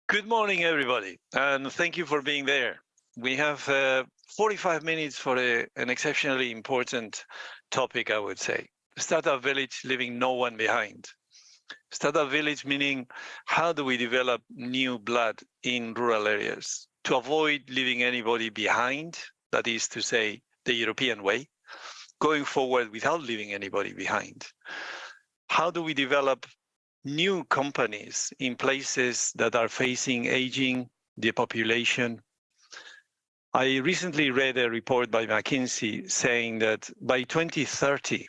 Good morning, everybody, and thank you for being there. We have 45 minutes for an exceptionally important topic, I would say. Startup village, leaving no one behind. Startup village meaning, how do we develop new blood in rural areas to avoid leaving anybody behind? That is to say, the European way, going forward without leaving anybody behind. How do we develop new companies in places that are facing aging, depopulation? I recently read a report by McKinsey saying that by 2030,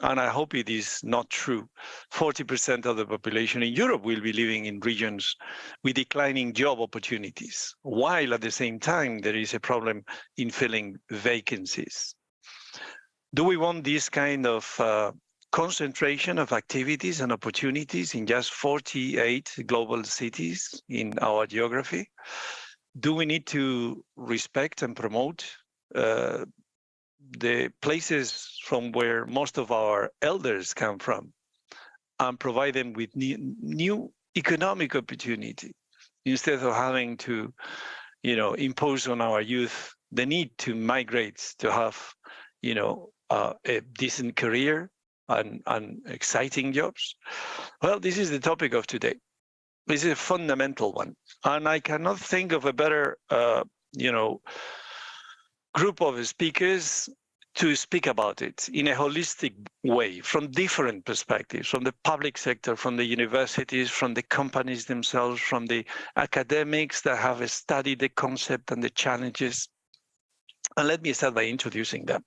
and I hope it is not true, 40% of the population in Europe will be living in regions with declining job opportunities, while at the same time there is a problem in filling vacancies. Do we want this kind of concentration of activities and opportunities in just 48 global cities in our geography? Do we need to respect and promote the places from where most of our elders come from and provide them with new economic opportunity instead of having to, impose on our youth the need to migrate to have, a decent career and exciting jobs? Well, this is the topic of today. This is a fundamental one. And I cannot think of a better, group of speakers to speak about it in a holistic way, from different perspectives, from the public sector, from the universities, from the companies themselves, from the academics that have studied the concept and the challenges. And let me start by introducing them.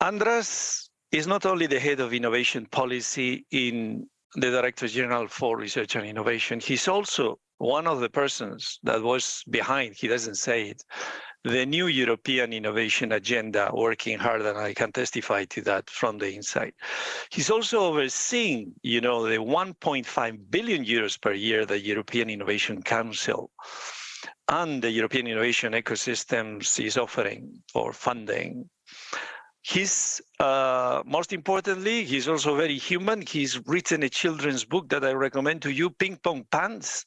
Andras is not only the head of innovation policy in the Director General for Research and Innovation, he's also one of the persons that was behind, he doesn't say it, the new European innovation agenda, working hard, and I can testify to that from the inside. He's also overseeing, the 1.5 billion euros per year the European Innovation Council and the European Innovation Ecosystems is offering for funding. He's, most importantly, he's also very human. He's written a children's book that I recommend to you, Ping Pong Pants.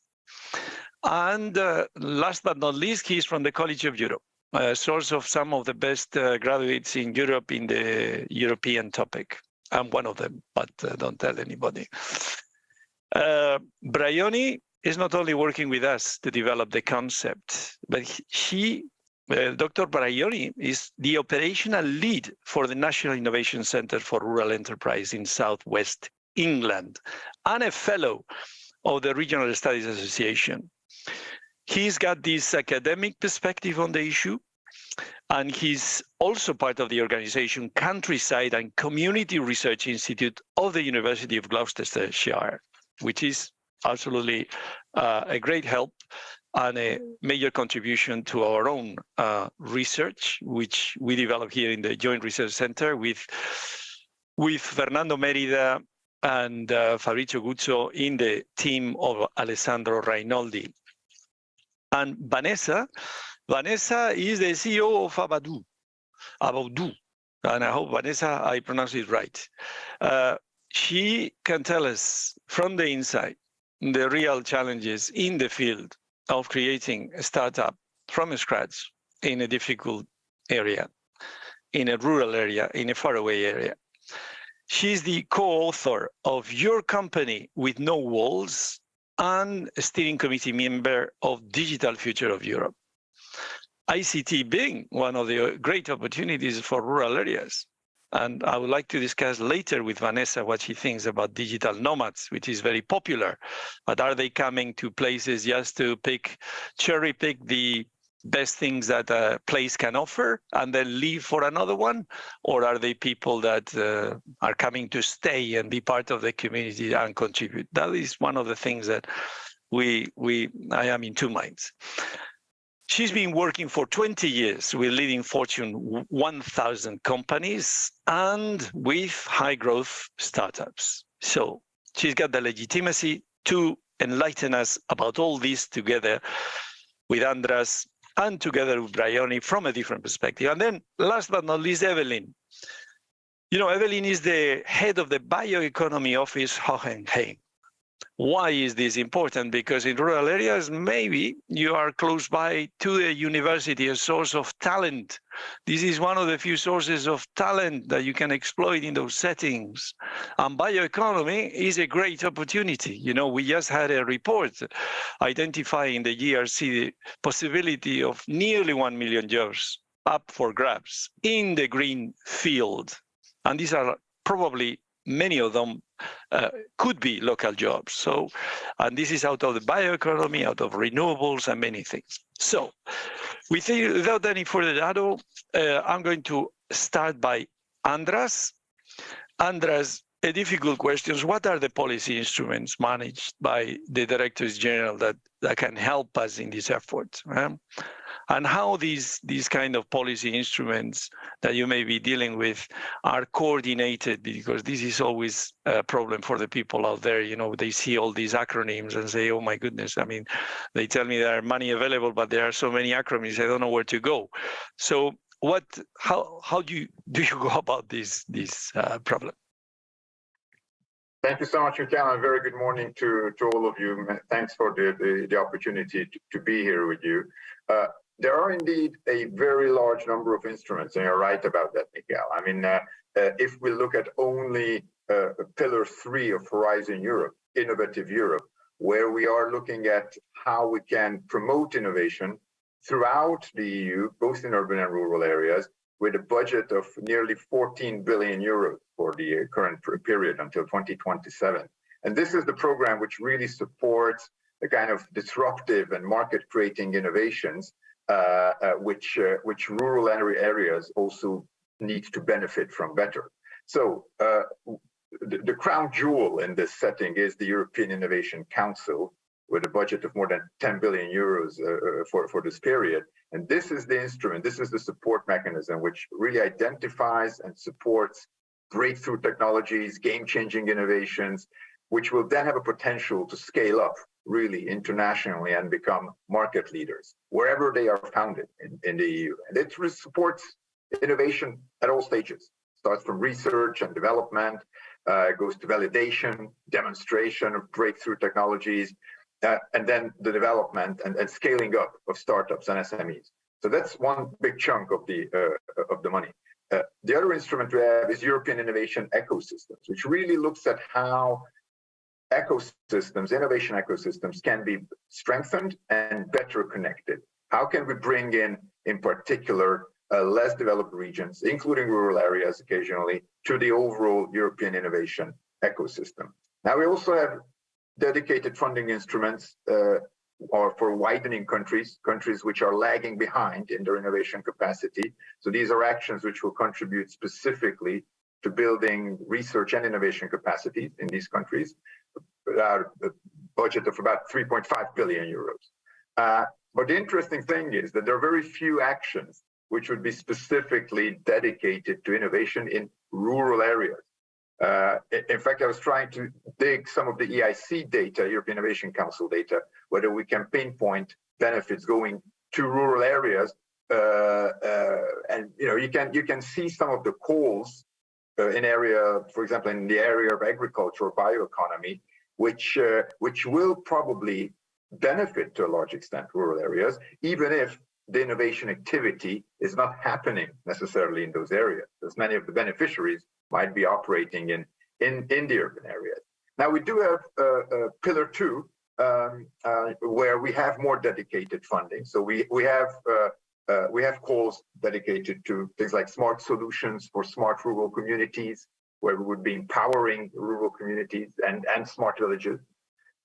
And last but not least, he's from the College of Europe, a source of some of the best graduates in Europe in the European topic. I'm one of them, but don't tell anybody. Braioni is not only working with us to develop the concept, but Dr. Braioni is the operational lead for the National Innovation Center for Rural Enterprise in Southwest England and a fellow of the Regional Studies Association. He's got this academic perspective on the issue, and he's also part of the organization Countryside and Community Research Institute of the University of Gloucestershire, which is absolutely a great help and a major contribution to our own research, which we develop here in the Joint Research Center with Fernando Merida and Fabrizio Guzzo in the team of Alessandro Rainoldi. And Vanessa is the CEO of Abaudu. And I hope, Vanessa, I pronounced it right. She can tell us from the inside the real challenges in the field of creating a startup from scratch in a difficult area, in a rural area, in a faraway area. She's the co-author of Your Company with No Walls and a steering committee member of Digital Future of Europe. ICT being one of the great opportunities for rural areas. And I would like to discuss later with Vanessa what she thinks about digital nomads, which is very popular. But are they coming to places just to cherry pick the best things that a place can offer and then leave for another one? Or are they people that are coming to stay and be part of the community and contribute? That is one of the things that I am in two minds. She's been working for 20 years with leading Fortune 1000 companies and with high growth startups. So she's got the legitimacy to enlighten us about all this together with Andras and together with Braioni from a different perspective. And then last but not least, Evelyn. Evelyn is the head of the bioeconomy office, Hohenheim. Why is this important? Because in rural areas, maybe you are close by to a university, a source of talent. This is one of the few sources of talent that you can exploit in those settings. And bioeconomy is a great opportunity. You know, we just had a report identifying the GRC the possibility of nearly 1 million jobs up for grabs in the green field. And these are probably many of them could be local jobs. So, and this is out of the bioeconomy, out of renewables and many things. So, without any further ado, I'm going to start by Andras. Andras, a difficult question. What are the policy instruments managed by the Directors General that can help us in this effort? And how these kind of policy instruments that you may be dealing with are coordinated, because this is always a problem for the people out there. You know, they see all these acronyms and say, oh my goodness, I mean, they tell me there are money available, but there are so many acronyms, I don't know where to go. So how do you go about this problem? Thank you so much, Michael, and very good morning to all of you. Thanks for the opportunity to be here with you. There are indeed a very large number of instruments, and you're right about that, Miguel. I mean, if we look at only Pillar 3 of Horizon Europe, Innovative Europe, where we are looking at how we can promote innovation throughout the EU, both in urban and rural areas, with a budget of nearly 14 billion euros for the current period until 2027. And this is the program which really supports the kind of disruptive and market-creating innovations which rural areas also need to benefit from better. So the crown jewel in this setting is the European Innovation Council, with a budget of more than 10 billion euros for this period. And this is the instrument, this is the support mechanism which really identifies and supports breakthrough technologies, game-changing innovations, which will then have a potential to scale up really internationally and become market leaders wherever they are founded in the EU. And it supports innovation at all stages. Starts from research and development, goes to validation, demonstration of breakthrough technologies, and then the development and scaling up of startups and SMEs. So that's one big chunk of the money. The other instrument we have is European Innovation Ecosystems, which really looks at how ecosystems, innovation ecosystems, can be strengthened and better connected. How can we bring in particular, less developed regions, including rural areas occasionally, to the overall European innovation ecosystem? Now, we also have dedicated funding instruments for widening countries which are lagging behind in their innovation capacity. So these are actions which will contribute specifically to building research and innovation capacities in these countries, a budget of about 3.5 billion euros. But the interesting thing is that there are very few actions which would be specifically dedicated to innovation in rural areas. In fact, I was trying to dig some of the EIC data, European Innovation Council data, whether we can pinpoint benefits going to rural areas. And you can see some of the calls in area, for example, in the area of agriculture or bioeconomy, which will probably benefit to a large extent rural areas, even if the innovation activity is not happening necessarily in those areas, as many of the beneficiaries might be operating in the urban areas. Now, we do have Pillar 2, where we have more dedicated funding. So we have calls dedicated to things like smart solutions for smart rural communities, where we would be empowering rural communities and smart villages.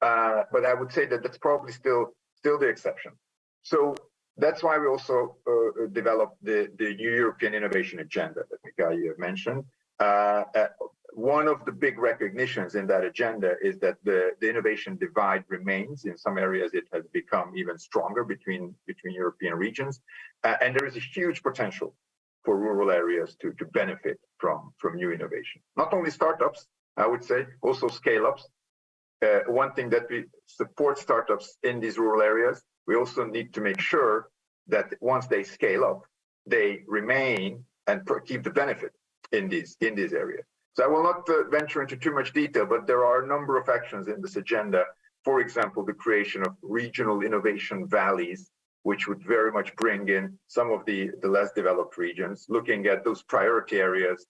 But I would say that that's probably still the exception. So that's why we also developed the new European Innovation Agenda that Mikhail mentioned. One of the big recognitions in that agenda is that the innovation divide remains. In some areas, it has become even stronger between European regions. And there is a huge potential for rural areas to benefit from new innovation. Not only startups, I would say, also scale-ups. One thing that we support startups in these rural areas, we also need to make sure that once they scale up, they remain and keep the benefit in these areas. So I will not venture into too much detail, but there are a number of actions in this agenda. For example, the creation of regional innovation valleys, which would very much bring in some of the less developed regions, looking at those priority areas,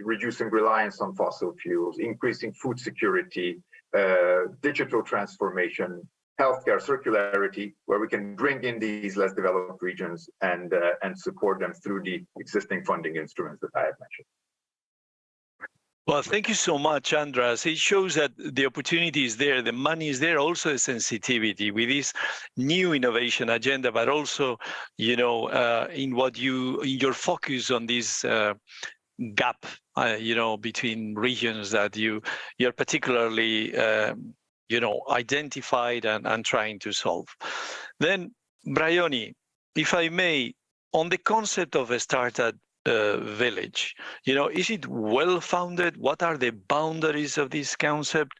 reducing reliance on fossil fuels, increasing food security, digital transformation, healthcare circularity, where we can bring in these less developed regions and support them through the existing funding instruments that I have mentioned. Well, thank you so much, Andras. It shows that the opportunity is there, the money is there, also a sensitivity with this new innovation agenda, but also, in your focus on this gap, between regions that you're particularly, identified and trying to solve. Then, Bryony, if I may, on the concept of a startup village, is it well-founded? What are the boundaries of this concept?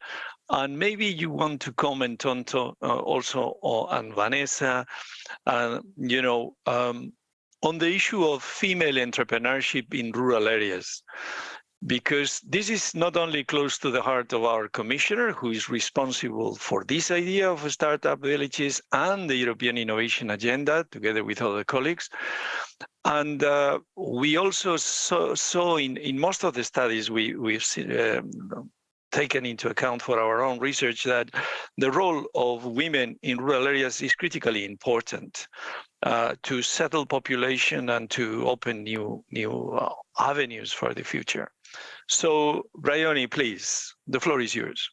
And maybe you want to comment on also, and Vanessa, on the issue of female entrepreneurship in rural areas, because this is not only close to the heart of our commissioner, who is responsible for this idea of startup villages and the European Innovation Agenda, together with other colleagues. And we also saw in most of the studies we've taken into account for our own research that the role of women in rural areas is critically important to settle population and to open new avenues for the future. So, Bryony, please, the floor is yours.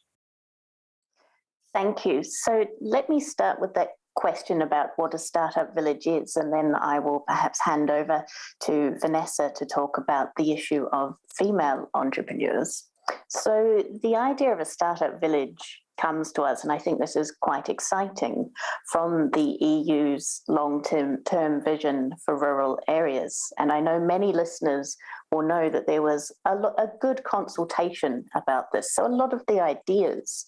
Thank you. So let me start with that question about what a startup village is, and then I will perhaps hand over to Vanessa to talk about the issue of female entrepreneurs. So the idea of a startup village comes to us, and I think this is quite exciting, from the EU's long-term vision for rural areas. And I know many listeners will know that there was a good consultation about this. So a lot of the ideas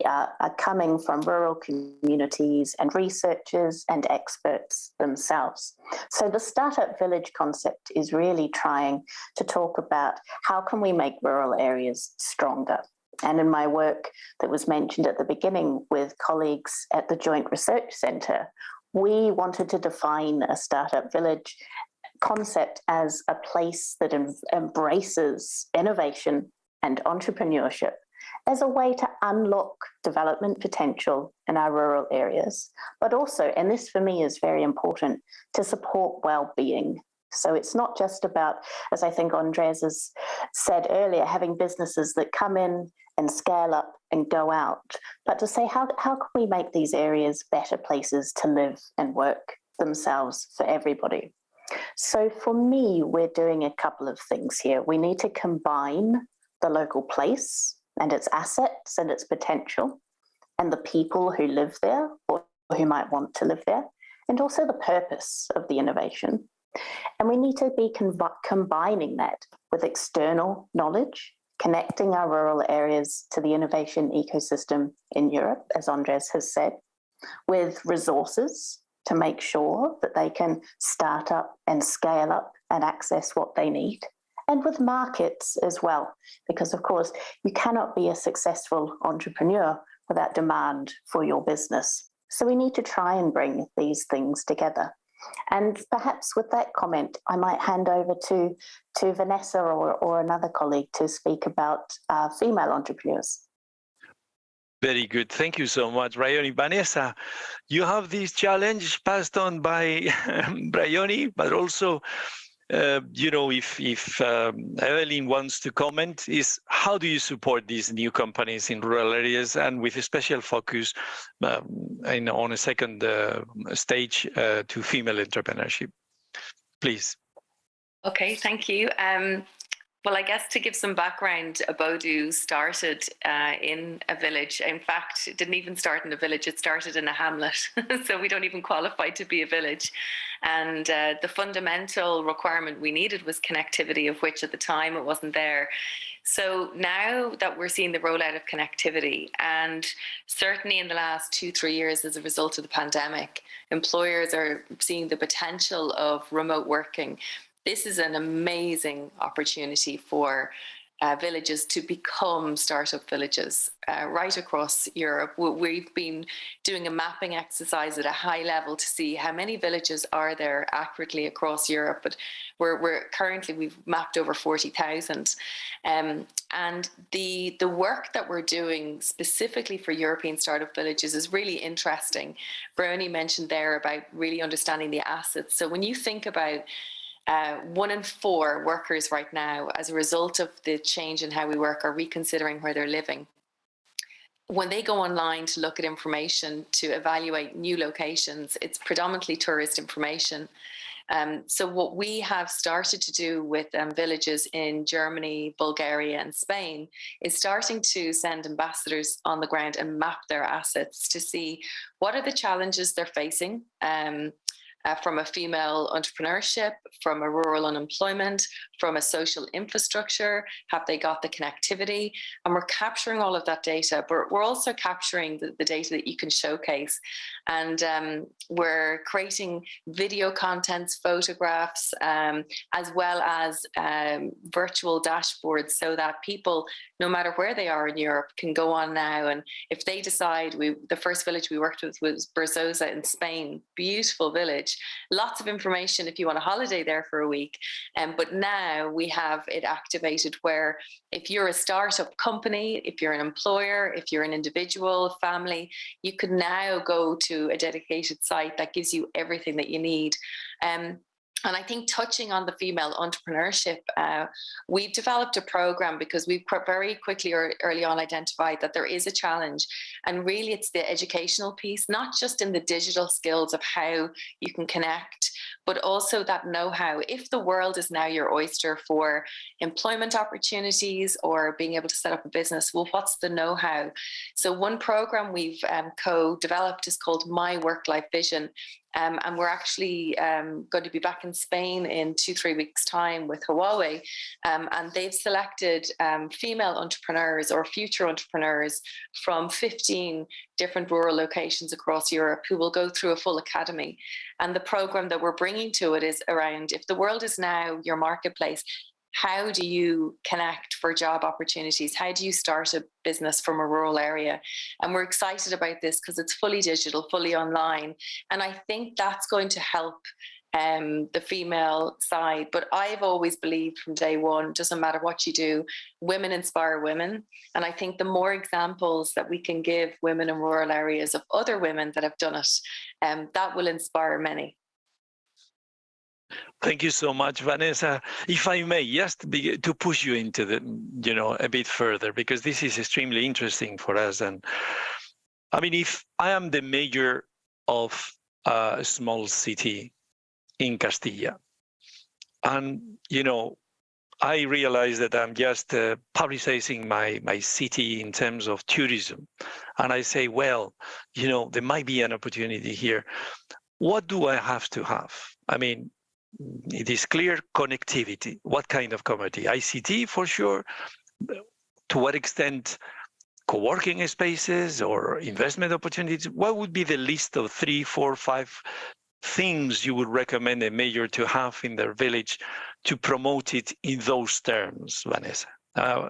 are coming from rural communities and researchers and experts themselves. So the startup village concept is really trying to talk about how can we make rural areas stronger. And in my work that was mentioned at the beginning with colleagues at the Joint Research Centre, we wanted to define a startup village concept as a place that embraces innovation and entrepreneurship as a way to unlock development potential in our rural areas, but also, and this for me is very important, to support well-being. So it's not just about, as I think Andres has said earlier, having businesses that come in and scale up and go out, but to say how can we make these areas better places to live and work themselves for everybody. So for me, we're doing a couple of things here. We need to combine the local place and its assets and its potential, and the people who live there or who might want to live there, and also the purpose of the innovation. And we need to be combining that with external knowledge, connecting our rural areas to the innovation ecosystem in Europe, as Andres has said, with resources to make sure that they can start up and scale up and access what they need, and with markets as well, because of course you cannot be a successful entrepreneur without demand for your business. So we need to try and bring these things together. And perhaps with that comment, I might hand over to Vanessa or another colleague to speak about female entrepreneurs. Very good. Thank you so much, Bryony. Vanessa, you have this challenge passed on by Bryony, but also, if Evelyn wants to comment, is how do you support these new companies in rural areas, and with a special focus on a second stage to female entrepreneurship? Please. Okay, thank you. Well, I guess to give some background, Abodu started in a village. In fact, it didn't even start in a village, it started in a hamlet. So we don't even qualify to be a village. And the fundamental requirement we needed was connectivity, of which at the time it wasn't there. So now that we're seeing the rollout of connectivity, and certainly in the last 2-3 years as a result of the pandemic, employers are seeing the potential of remote working. This is an amazing opportunity for villages to become startup villages right across Europe. We've been doing a mapping exercise at a high level to see how many villages are there accurately across Europe, but we're currently, we've mapped over 40,000. And the work that we're doing specifically for European startup villages is really interesting. Bryony mentioned there about really understanding the assets. So when you think about 1 in 4 workers right now, as a result of the change in how we work, are reconsidering where they're living. When they go online to look at information to evaluate new locations, it's predominantly tourist information. So what we have started to do with villages in Germany, Bulgaria, and Spain is starting to send ambassadors on the ground and map their assets to see what are the challenges they're facing. From a female entrepreneurship, from a rural unemployment, from a social infrastructure, have they got the connectivity? And we're capturing all of that data, but we're also capturing the data that you can showcase. And we're creating video contents, photographs, as well as virtual dashboards so that people, no matter where they are in Europe, can go on now. And if they decide, the first village we worked with was Berzosa in Spain, beautiful village. Lots of information if you want a holiday there for a week. But now we have it activated where if you're a startup company, if you're an employer, if you're an individual, family, you could now go to a dedicated site that gives you everything that you need. And I think touching on the female entrepreneurship, we've developed a program because we've very quickly early on identified that there is a challenge. And really it's the educational piece, not just in the digital skills of how you can connect, but also that know-how. If the world is now your oyster for employment opportunities or being able to set up a business, well, what's the know-how? So one program we've co-developed is called My Work-Life Vision. And we're actually going to be back in Spain in 2-3 weeks' time with Huawei. And they've selected female entrepreneurs or future entrepreneurs from 15 different rural locations across Europe who will go through a full academy. And the program that we're bringing to it is around, if the world is now your marketplace, how do you connect for job opportunities? How do you start a business from a rural area? And we're excited about this because it's fully digital, fully online. And I think that's going to help the female side. But I've always believed from day one, doesn't matter what you do, women inspire women. And I think the more examples that we can give women in rural areas of other women that have done it, that will inspire many. Thank you so much, Vanessa. If I may, just to push you into a bit further, because this is extremely interesting for us. And I mean, if I am the mayor of a small city in Castilla, and, I realize that I'm just publicizing my city in terms of tourism, and I say, well, there might be an opportunity here. What do I have to have? I mean, it is clear connectivity. What kind of connectivity? ICT for sure. To what extent co-working spaces or investment opportunities? What would be the list of 3, 4, 5 things you would recommend a mayor to have in their village to promote it in those terms, Vanessa?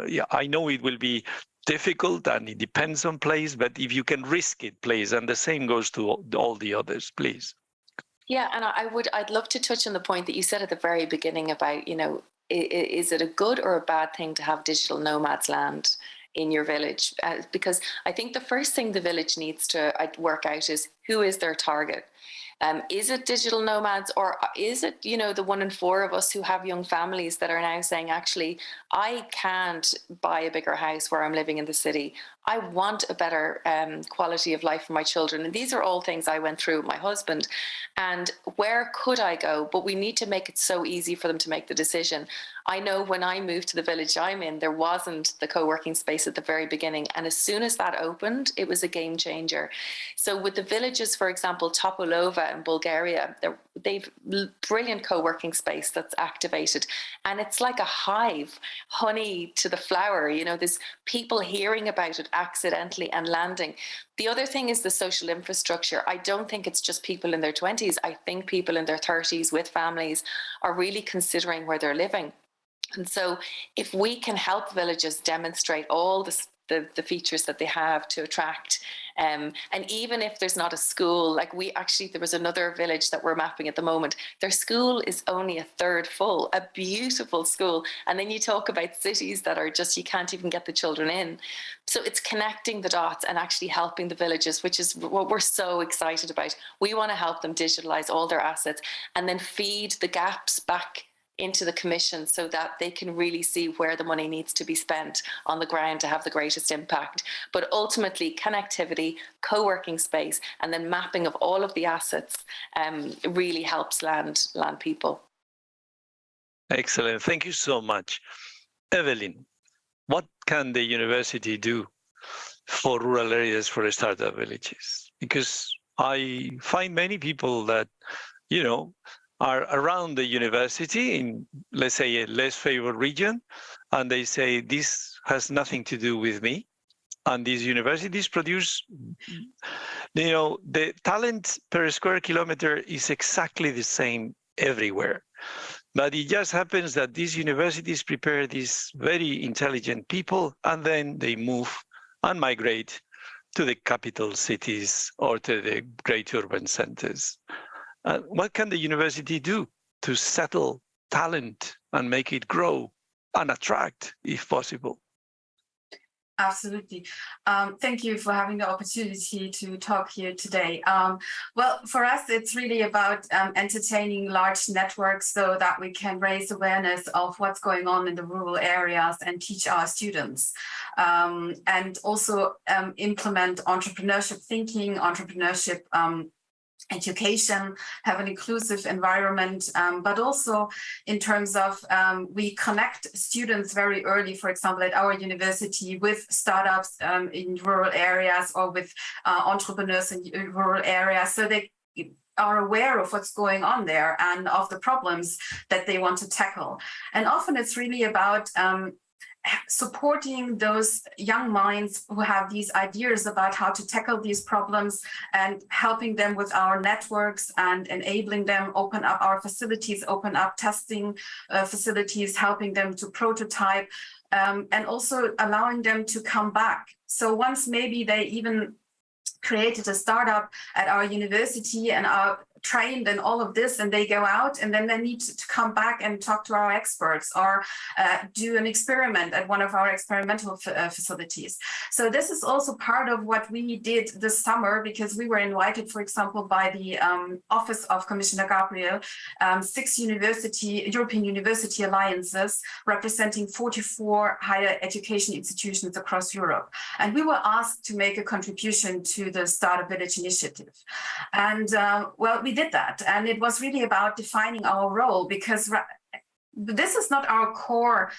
Yeah, I know it will be difficult and it depends on place, but if you can risk it, please. And the same goes to all the others, please. Yeah, and I'd love to touch on the point that you said at the very beginning about, is it a good or a bad thing to have digital nomads land in your village? Because I think the first thing the village needs to work out is who is their target. Is it digital nomads, or is it, the 1 in 4 of us who have young families that are now saying, actually, I can't buy a bigger house where I'm living in the city. I want a better quality of life for my children. And these are all things I went through with my husband. And where could I go? But we need to make it so easy for them to make the decision. I know when I moved to the village I'm in, there wasn't the co-working space at the very beginning. And as soon as that opened, it was a game changer. So with the villages, for example, Topolova in Bulgaria, they've brilliant co-working space that's activated. And it's like a hive, honey to the flower. There's people hearing about it accidentally and landing. The other thing is the social infrastructure. I don't think it's just people in their 20s. I think people in their 30s with families are really considering where they're living. And so if we can help villages demonstrate all the features that they have to attract, and even if there's not a school, like there was another village that we're mapping at the moment, their school is only a third full, a beautiful school. And then you talk about cities that are just, you can't even get the children in. So it's connecting the dots and actually helping the villages, which is what we're so excited about. We want to help them digitalize all their assets and then feed the gaps back into the commission so that they can really see where the money needs to be spent on the ground to have the greatest impact. But ultimately, connectivity, co-working space, and then mapping of all of the assets really helps land people. Excellent. Thank you so much. Evelyn, what can the university do for rural areas, for startup villages? Because I find many people that, are around the university in, let's say, a less favored region, and they say, this has nothing to do with me. And these universities produce, the talent per square kilometer is exactly the same everywhere. But it just happens that these universities prepare these very intelligent people, and then they move and migrate to the capital cities or to the great urban centers. What can the university do to settle talent and make it grow and attract, if possible? Absolutely. Thank you for having the opportunity to talk here today. Well, for us, it's really about entertaining large networks so that we can raise awareness of what's going on in the rural areas and teach our students. And also implement entrepreneurship thinking, entrepreneurship education, have an inclusive environment, but also in terms of we connect students very early, for example, at our university with startups in rural areas or with entrepreneurs in rural areas, so they are aware of what's going on there and of the problems that they want to tackle. And often it's really about supporting those young minds who have these ideas about how to tackle these problems and helping them with our networks and enabling them, open up our facilities, open up testing facilities, helping them to prototype, and also allowing them to come back. So once maybe they even created a startup at our university and are trained in all of this, and they go out and then they need to come back and talk to our experts or do an experiment at one of our experimental facilities. So this is also part of what we did this summer, because we were invited, for example, by the Office of Commissioner Gabriel, 6 European university alliances representing 44 higher education institutions across Europe. And we were asked to make a contribution to the Startup Village initiative. And well, we did that. And it was really about defining our role, because this is not our core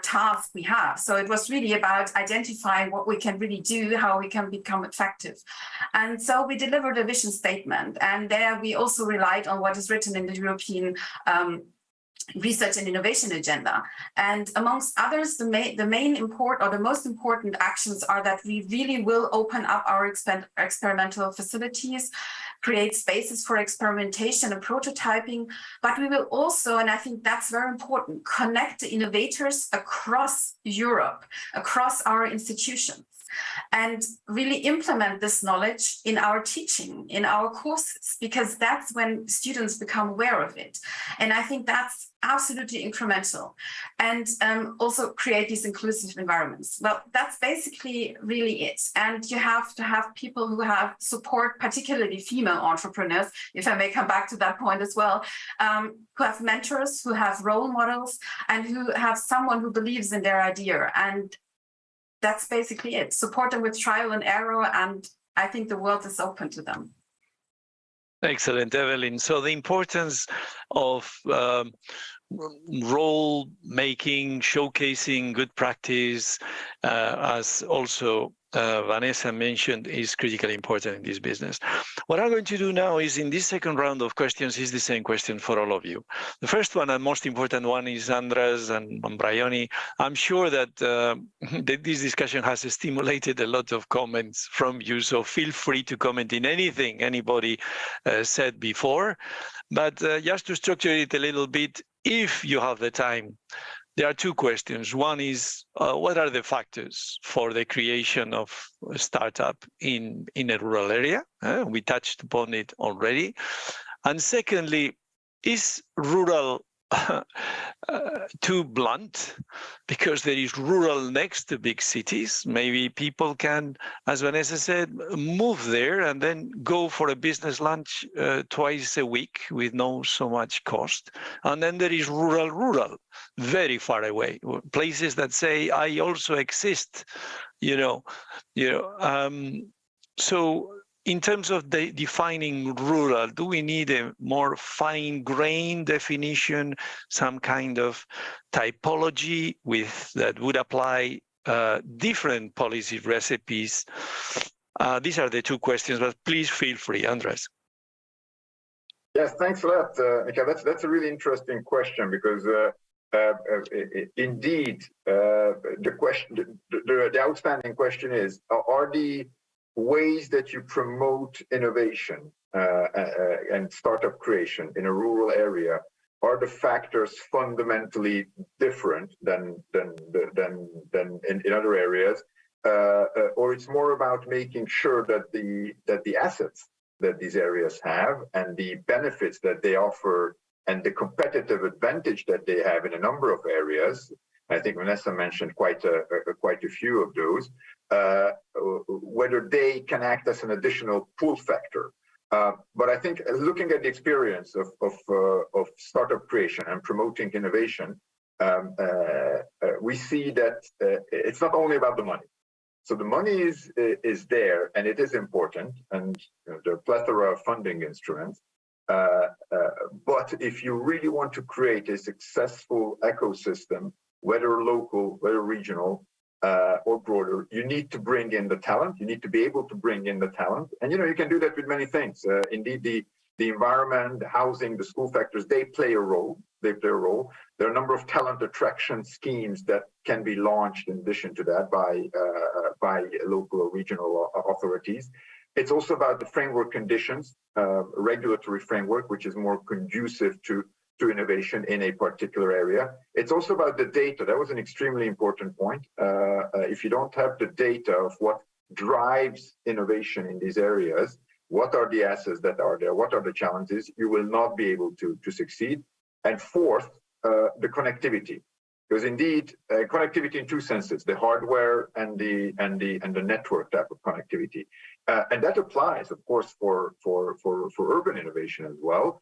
task we have. So it was really about identifying what we can really do, how we can become effective. And so we delivered a vision statement. And there we also relied on what is written in the European Research and Innovation Agenda. And amongst others, the most important actions are that we really will open up our experimental facilities, create spaces for experimentation and prototyping, but we will also, and I think that's very important, connect the innovators across Europe, across our institutions, and really implement this knowledge in our teaching, in our courses, because that's when students become aware of it. And I think that's absolutely incremental. And also create these inclusive environments. Well, that's basically really it. And you have to have people who have support, particularly female entrepreneurs, if I may come back to that point as well, who have mentors, who have role models, and who have someone who believes in their idea. And that's basically it. Support them with trial and error, and I think the world is open to them. Excellent, Evelyn. So the importance of role making, showcasing good practice, as also Vanessa mentioned, is critically important in this business. What I'm going to do now is, in this second round of questions, is the same question for all of you. The first one and most important one is Andras and Braioni. I'm sure that this discussion has stimulated a lot of comments from you, so feel free to comment in anything anybody said before. But just to structure it a little bit, if you have the time, there are two questions. One is, what are the factors for the creation of a startup in a rural area? We touched upon it already. And secondly, is rural too blunt because there is rural next to big cities? Maybe people can, as Vanessa said, move there and then go for a business lunch twice a week with no so much cost. And then there is rural, very far away, places that say, I also exist, so in terms of defining rural, do we need a more fine-grained definition, some kind of typology that would apply different policy recipes? These are the two questions, but please feel free, Andres. Yes, thanks a lot, Mika. That's a really interesting question because indeed the outstanding question is: are the ways that you promote innovation and startup creation in a rural area, are the factors fundamentally different than in other areas, or it's more about making sure that the assets that these areas have and the benefits that they offer and the competitive advantage that they have in a number of areas? I think Vanessa mentioned quite a few of those. Whether they can act as an additional pull factor. But I think looking at the experience of startup creation and promoting innovation, we see that it's not only about the money. So the money is there and it is important, and there are a plethora of funding instruments. But if you really want to create a successful ecosystem, whether local, whether regional, or broader, you need to bring in the talent. You need to be able to bring in the talent. And, you can do that with many things. Indeed, the environment, the housing, the school factors, they play a role. There are a number of talent attraction schemes that can be launched in addition to that by local or regional authorities. It's also about the framework conditions, regulatory framework, which is more conducive to innovation in a particular area. It's also about the data. That was an extremely important point. If you don't have the data of what drives innovation in these areas, what are the assets that are there, what are the challenges, you will not be able to succeed. And fourth, the connectivity. Because indeed, connectivity in two senses: the hardware and the network type of connectivity, and that applies, of course, for urban innovation as well.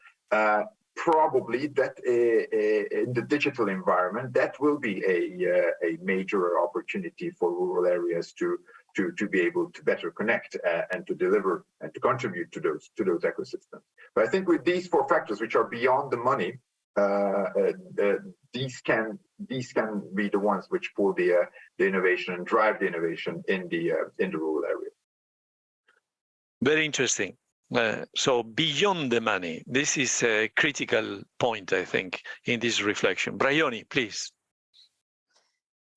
Probably that in the digital environment, that will be a major opportunity for rural areas to be able to better connect and to deliver and to contribute to those ecosystems. But I think with these four factors, which are beyond the money, these can be the ones which pull the innovation and drive the innovation in the rural area. Very interesting. So beyond the money, this is a critical point, I think, in this reflection. Braioni, please.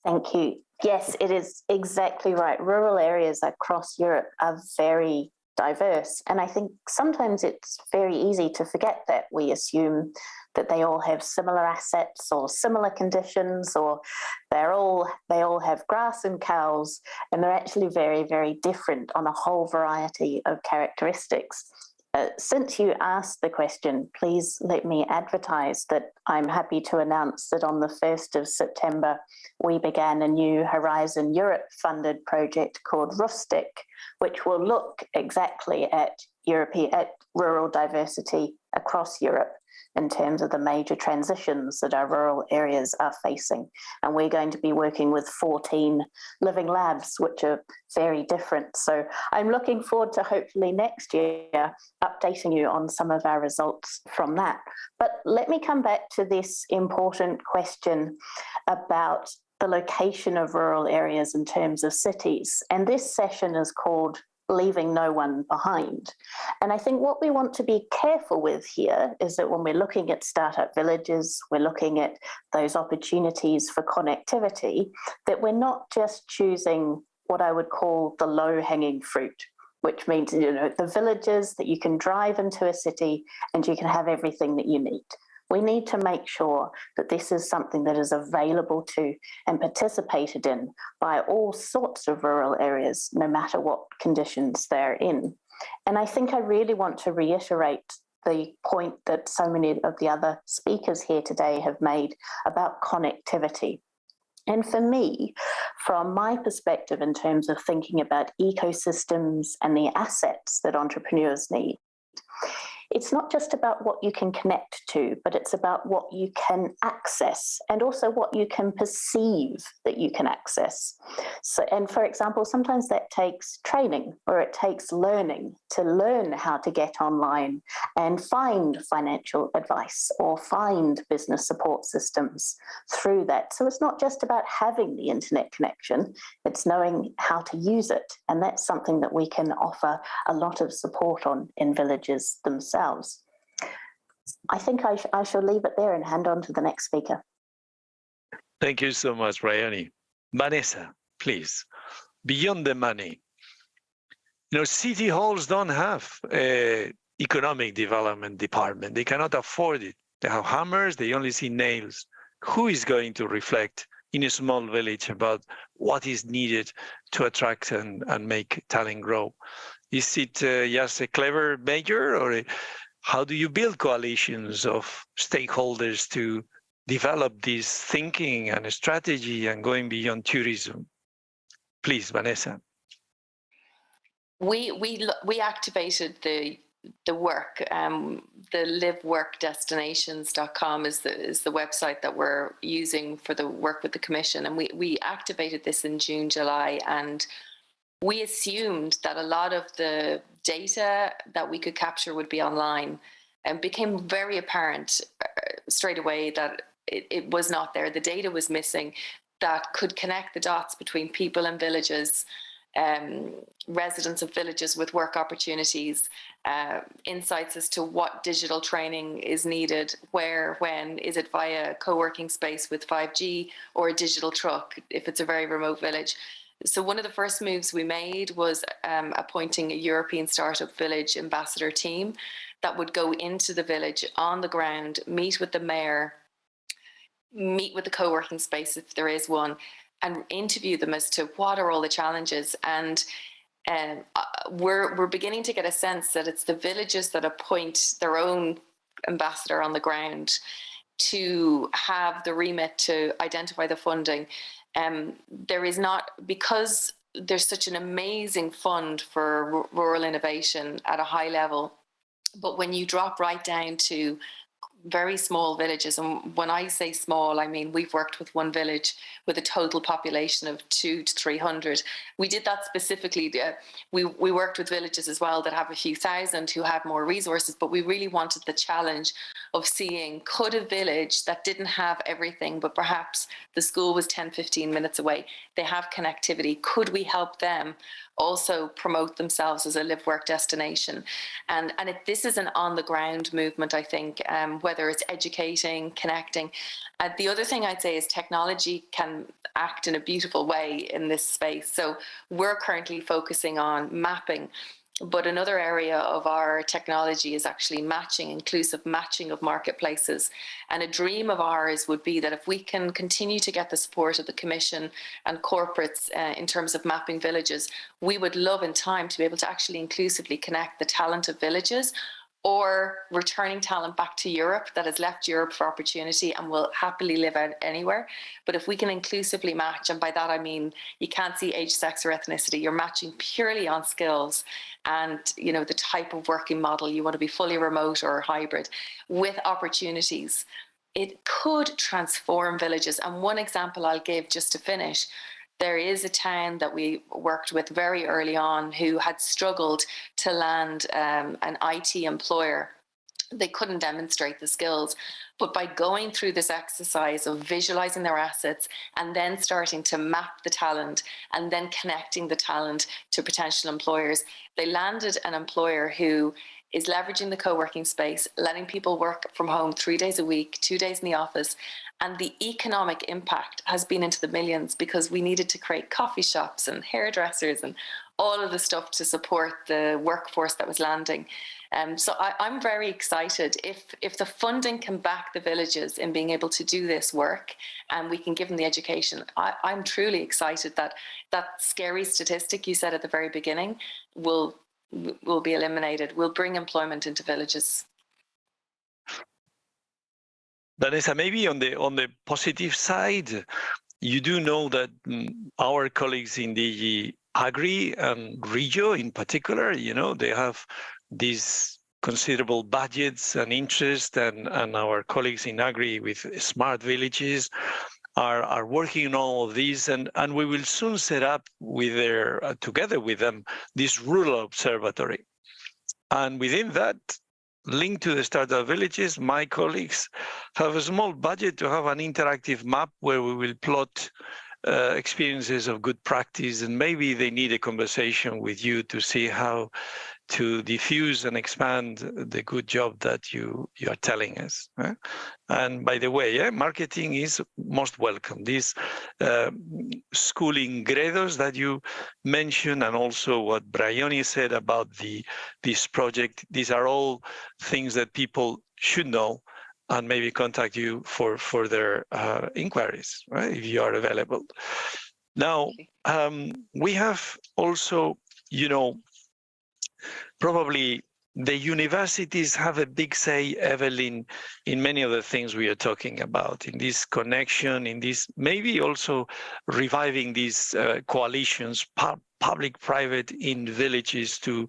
Thank you. Yes, it is exactly right. Rural areas across Europe are very diverse. And I think sometimes it's very easy to forget that. We assume that they all have similar assets or similar conditions, or they all have grass and cows, and they're actually very, very different on a whole variety of characteristics. Since you asked the question, please let me advertise that I'm happy to announce that on the 1st of September, we began a new Horizon Europe funded project called Rustic, which will look exactly at rural diversity across Europe in terms of the major transitions that our rural areas are facing. And we're going to be working with 14 living labs, which are very different. So I'm looking forward to hopefully next year updating you on some of our results from that. But let me come back to this important question about the location of rural areas in terms of cities. And this session is called Leaving No One Behind. And I think what we want to be careful with here is that when we're looking at startup villages, we're looking at those opportunities for connectivity, that we're not just choosing what I would call the low-hanging fruit, which means, the villages that you can drive into a city and you can have everything that you need. We need to make sure that this is something that is available to and participated in by all sorts of rural areas, no matter what conditions they're in. And I think I really want to reiterate the point that so many of the other speakers here today have made about connectivity. And for me, from my perspective, in terms of thinking about ecosystems and the assets that entrepreneurs need, it's not just about what you can connect to, but it's about what you can access and also what you can perceive that you can access. So, and for example, sometimes that takes training or it takes learning to learn how to get online and find financial advice or find business support systems through that. So it's not just about having the internet connection, it's knowing how to use it. And that's something that we can offer a lot of support on in villages themselves. I think I shall leave it there and hand on to the next speaker. Thank you so much, Bryony. Vanessa, please. Beyond the money, city halls don't have an economic development department. They cannot afford it. They have hammers, they only see nails. Who is going to reflect in a small village about what is needed to attract and make talent grow? Is it just a clever mayor, or how do you build coalitions of stakeholders to develop this thinking and strategy and going beyond tourism? Please, Vanessa. We activated the work. The liveworkdestinations.com is the website that we're using for the work with the Commission, and we activated this in June, July, and we assumed that a lot of the data that we could capture would be online, and became very apparent straight away that it was not there. The data was missing that could connect the dots between people in villages, residents of villages with work opportunities, insights as to what digital training is needed, where, when, is it via co-working space with 5G or a digital truck if it's a very remote village. So one of the first moves we made was appointing a European Startup Village ambassador team that would go into the village on the ground, meet with the mayor, meet with the co-working space if there is one, and interview them as to what are all the challenges. And we're beginning to get a sense that it's the villages that appoint their own ambassador on the ground to have the remit to identify the funding. There is not, because there's such an amazing fund for rural innovation at a high level, but when you drop right down to very small villages, and when I say small, I mean we've worked with one village with a total population of 200 to 300. We did that specifically. We worked with villages as well that have a few thousand who have more resources, but we really wanted the challenge of seeing, could a village that didn't have everything, but perhaps the school was 10-15 minutes away, they have connectivity, could we help them also promote themselves as a live-work destination? And this is an on-the-ground movement, I think, whether it's educating, connecting. The other thing I'd say is technology can act in a beautiful way in this space. So we're currently focusing on mapping, but another area of our technology is actually matching, inclusive matching of marketplaces. And a dream of ours would be that if we can continue to get the support of the Commission and corporates in terms of mapping villages, we would love in time to be able to actually inclusively connect the talent of villages or returning talent back to Europe that has left Europe for opportunity and will happily live out anywhere. But if we can inclusively match, and by that I mean you can't see age, sex or ethnicity, you're matching purely on skills and the type of working model, you want to be fully remote or hybrid, with opportunities, it could transform villages. And one example I'll give just to finish, there is a town that we worked with very early on who had struggled to land an IT employer. They couldn't demonstrate the skills, but by going through this exercise of visualizing their assets and then starting to map the talent and then connecting the talent to potential employers, they landed an employer who is leveraging the co-working space, letting people work from home 3 days a week, 2 days in the office. And the economic impact has been into the millions because we needed to create coffee shops and hairdressers and all of the stuff to support the workforce that was landing. So I'm very excited if the funding can back the villages in being able to do this work, and we can give them the education. I'm truly excited that that scary statistic you said at the very beginning will be eliminated. Will bring employment into villages. Vanessa, maybe on the positive side, you do know that our colleagues in the Agri and Regio in particular, they have these considerable budgets and interest, and our colleagues in Agri with smart villages are working on all of these, and we will soon set up with together with them this rural observatory. And within that, linked to the startup villages, my colleagues have a small budget to have an interactive map where we will plot experiences of good practice, and maybe they need a conversation with you to see how to diffuse and expand the good job that you are telling us. And by the way, marketing is most welcome. These schooling grados that you mentioned, and also what Braioni said about this project, these are all things that people should know and maybe contact you for further inquiries, right, if you are available. Now, we have also, probably the universities have a big say, Evelyn, in many of the things we are talking about, in this connection, in this maybe also reviving these coalitions, public-private in villages, to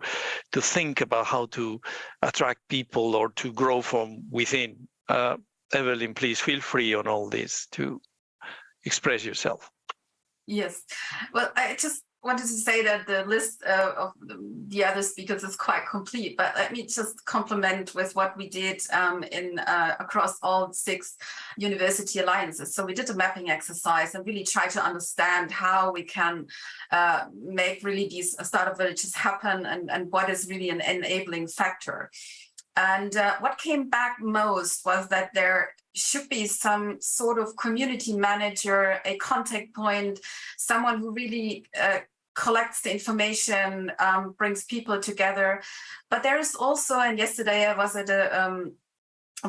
think about how to attract people or to grow from within. Evelyn, please feel free on all this to express yourself. Yes. Well, I just wanted to say that the list of the other speakers is quite complete, but let me just complement with what we did across all 6 university alliances. So we did a mapping exercise and really try to understand how we can make really these startup villages happen, and what is really an enabling factor. And what came back most was that there should be some sort of community manager, a contact point, someone who really collects the information, brings people together. But there is also, and yesterday I was at a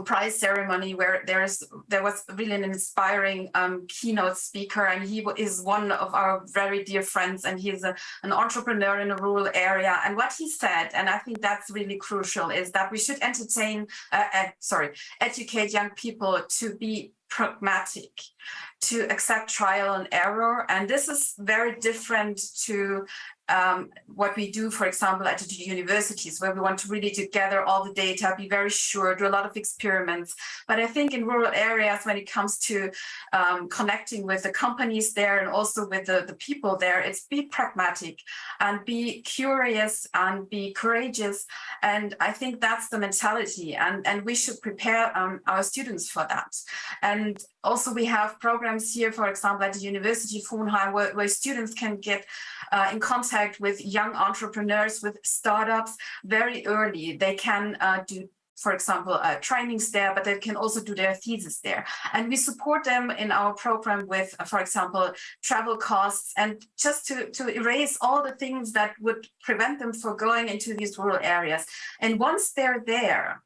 prize ceremony where there was really an inspiring keynote speaker, and he is one of our very dear friends, and he's an entrepreneur in a rural area. And what he said, and I think that's really crucial, is that we should educate young people to be pragmatic, to accept trial and error. And this is very different to what we do, for example, at the universities, where we want to really gather all the data, be very sure, do a lot of experiments. But I think in rural areas, when it comes to connecting with the companies there and also with the people there, it's be pragmatic and be curious and be courageous. And I think that's the mentality, and we should prepare our students for that. And also we have programs here, for example, at the University of Hohenheim, where students can get in contact with young entrepreneurs, with startups very early. They can do, for example, trainings there, but they can also do their thesis there. And we support them in our program with, for example, travel costs, and just to erase all the things that would prevent them from going into these rural areas. And once they're there,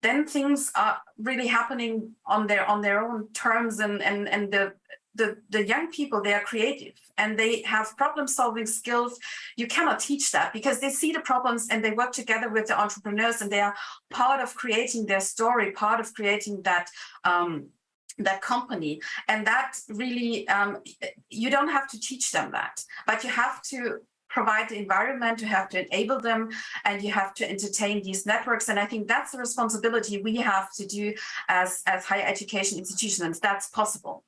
then things are really happening on their own terms, and the young people, they are creative and they have problem-solving skills. You cannot teach that, because they see the problems and they work together with the entrepreneurs, and they are part of creating their story, part of creating that company. And that really, you don't have to teach them that, but you have to provide the environment, you have to enable them, and you have to entertain these networks. And I think that's the responsibility we have to do as higher education institutions. That's possible.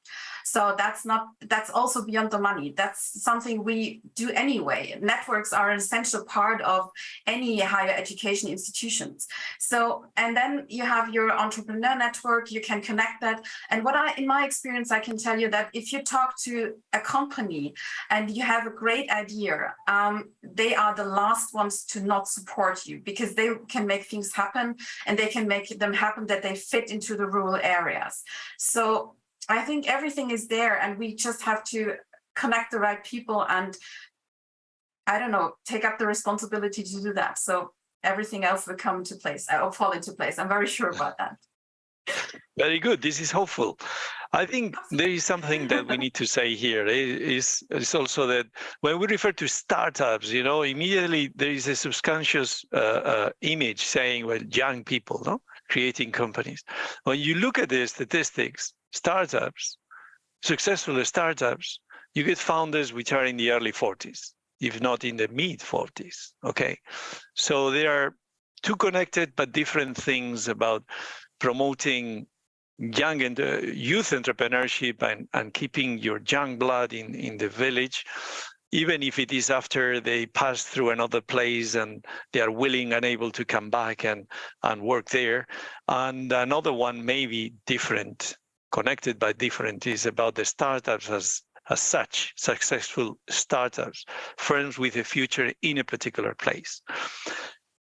So that's also beyond the money. That's something we do anyway. Networks are an essential part of any higher education institutions. So, and then you have your entrepreneur network, you can connect that. And in my experience, I can tell you that if you talk to a company and you have a great idea, they are the last ones to not support you, because they can make things happen, and they can make them happen that they fit into the rural areas. So I think everything is there, and we just have to connect the right people and I don't know, take up the responsibility to do that. So everything else will come into place or fall into place. I'm very sure about that. Very good. This is hopeful. I think there is something that we need to say here is also that when we refer to startups, immediately there is a subconscious image saying, well, young people, no, creating companies. When you look at the statistics, startups, successful startups, you get founders which are in the early 40s, if not in the mid 40s. Okay, so they are two connected but different things about promoting young and youth entrepreneurship and keeping your young blood in the village, even if it is after they pass through another place and they are willing and able to come back and work there. And another one, maybe different, connected but different, is about the startups as such, successful startups, firms with a future in a particular place.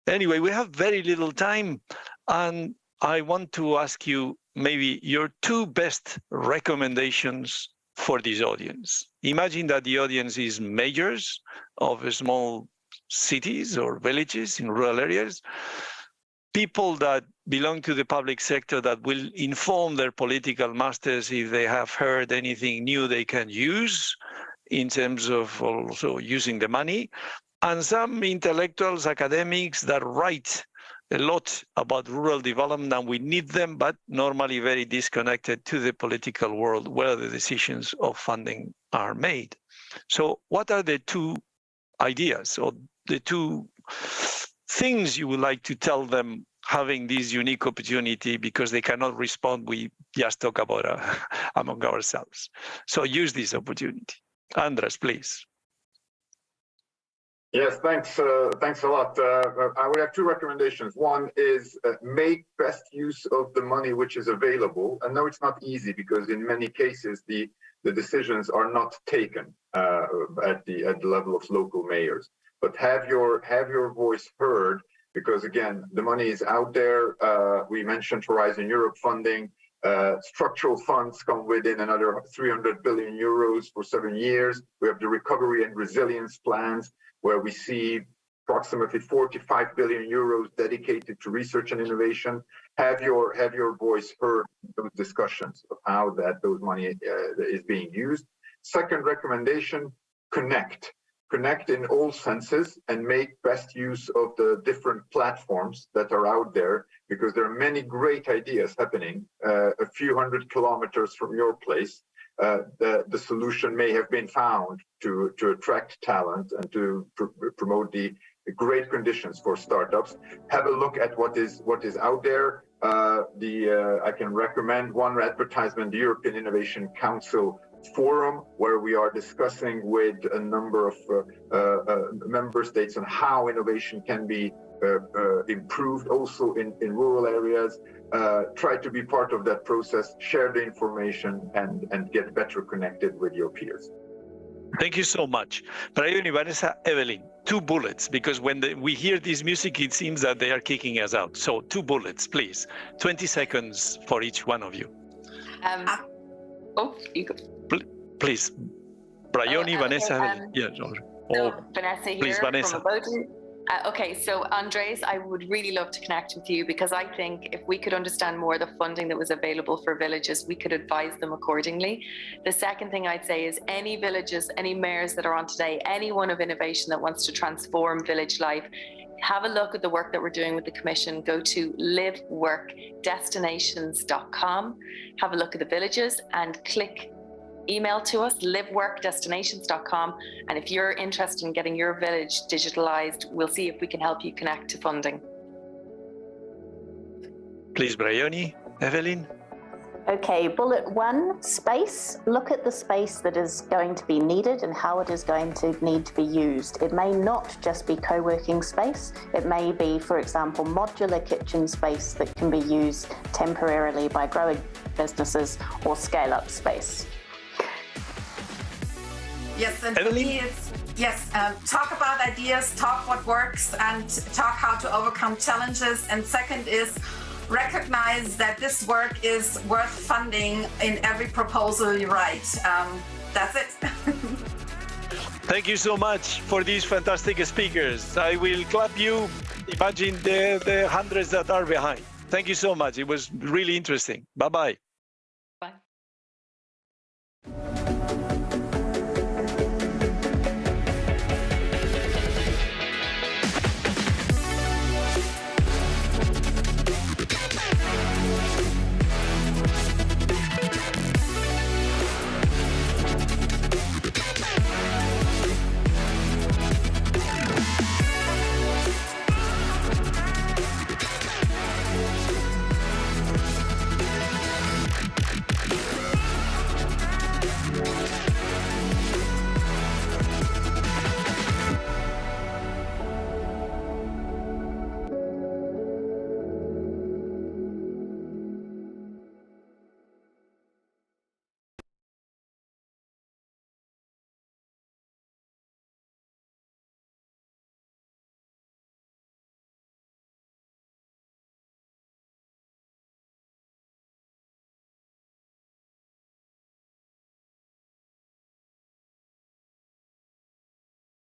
Anyway, we have very little time, and I want to ask you maybe your two best recommendations for this audience. Imagine that the audience is mayors of small cities or villages in rural areas, people that belong to the public sector that will inform their political masters if they have heard anything new they can use in terms of also using the money, and some intellectuals, academics that write a lot about rural development, and we need them, but normally very disconnected to the political world where the decisions of funding are made. So what are the two ideas or the two things you would like to tell them having this unique opportunity, because they cannot respond, we just talk about among ourselves. So use this opportunity. Andres, please. Yes, thanks a lot. I would have two recommendations. One is make best use of the money which is available. I know it's not easy because in many cases the decisions are not taken at the level of local mayors. But have your voice heard, because again, the money is out there. We mentioned Horizon Europe funding. Structural funds come within another 300 billion euros for 7 years. We have the recovery and resilience plans, where we see approximately 45 billion euros dedicated to research and innovation. Have your voice heard in those discussions of how those money is being used. Second recommendation, connect in all senses and make best use of the different platforms that are out there, because there are many great ideas happening a few hundred kilometers from your place. The solution may have been found to attract talent and to promote the great conditions for startups. Have a look at what is out there. I can recommend one advertisement, the European Innovation Council Forum, where we are discussing with a number of member states on how innovation can be improved also in rural areas. Try to be part of that process, share the information, and get better connected with your peers. Thank you so much. Brayoni, Vanessa, Evelyn, 2 bullets, because when we hear this music, it seems that they are kicking us out. So 2 bullets, please. 20 seconds for each one of you. You go. Please. Brayoni, Vanessa, Evelyn. Vanessa here, please, Vanessa. From Abodu. Okay, so Andres, I would really love to connect with you, because I think if we could understand more the funding that was available for villages, we could advise them accordingly. The second thing I'd say is any villages, any mayors that are on today, anyone of innovation that wants to transform village life, have a look at the work that we're doing with the Commission. Go to liveworkdestinations.com, have a look at the villages and email to us, liveworkdestinations.com. And if you're interested in getting your village digitalized, we'll see if we can help you connect to funding. Please, Brayoni, Evelyn. Okay, bullet 1, space. Look at the space that is going to be needed and how it is going to need to be used. It may not just be co-working space. It may be, for example, modular kitchen space that can be used temporarily by growing businesses, or scale-up space. Yes, and for me it's, talk about ideas, talk what works, and talk how to overcome challenges. And second is recognize that this work is worth funding in every proposal you write. That's it. Thank you so much for these fantastic speakers. I will clap you. Imagine the hundreds that are behind. Thank you so much. It was really interesting. Bye-bye.